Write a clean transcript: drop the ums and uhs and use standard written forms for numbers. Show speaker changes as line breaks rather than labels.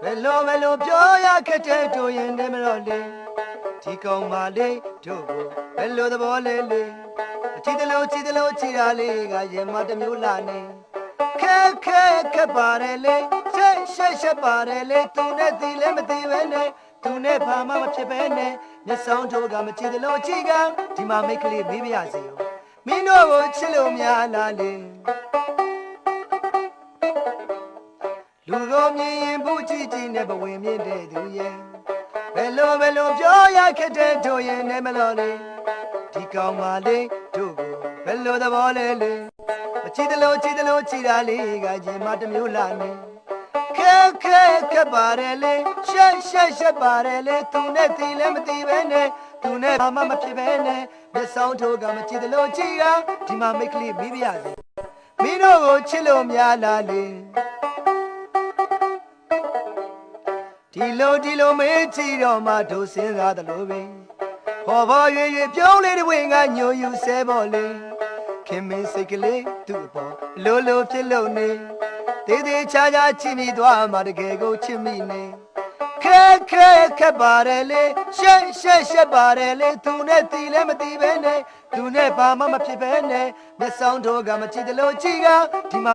Bello pioia che te tu in de melody. Ti con male tu bello the bolele. Cidelo cirale ga yema de mulane. Che barele she barele tu ne dile mti vene tu ne phama ma phit be neမျက်စောင်းထိုးကမကြည့်တယ်လို့ကြည့်ကဒီမှာမိတ်ကလေးမေးပြရစီရောမင်းတို့ကိုချစ်လို့များလားလေလူကိုမြင်ရင်ဘူးကြည့်ကြည့်နဲ့ဘဝင်မြင့်တဲ့သူရဲ့ဘယ်လိုပြောရခက်တဲ့တို့ရဲ့နဲ့မလို့လေဒီကောင်မလေးတို့ကိုဘယ်လိုသဘောလဲလေမကြည့်တယ်လို့ကြည့်တာလေးကရင်မတစ်မျိုးလာနေခက်ပါတယ်လေရှက်ပါတယ်လေသူနဲ့တီလည်းမတီပဲနဲ့သူနဲ့ဘာမှမဖြစ်ပဲနဲ့မျက်စောင်းထိုးကမကြည့်တယ်လို့ကြည့်ကဒီမှာမိတ်ကလေးမိပြရစီမင်းတို့ကိုချစ်လို့များလားလေဒီလိုမေးကြည့်တော့မှတို့စဉ်းစားတယ်လို့ပဲဘောရွေပြောင်းလေးတွေဝင်ကညိုယူဆဲပေါ်လေခင်မင်းစိတ်ကလေးသူ့ပေါ်လိုဖြစ်လို့နေသေးချာချစ်မိသွားမှတကယ်ကိုချစ်မိနေခက်ပါတယ်လေရှက်ပါတယ်လေသူနဲ့တီလည်းမတီပဲနဲ့သူနဲ့ဘာမှမဖြစ်ပဲနဲ့မျက်စောင်းထိုးကမကြည့်တယ်လို့ကြည့်ကဒီမှာ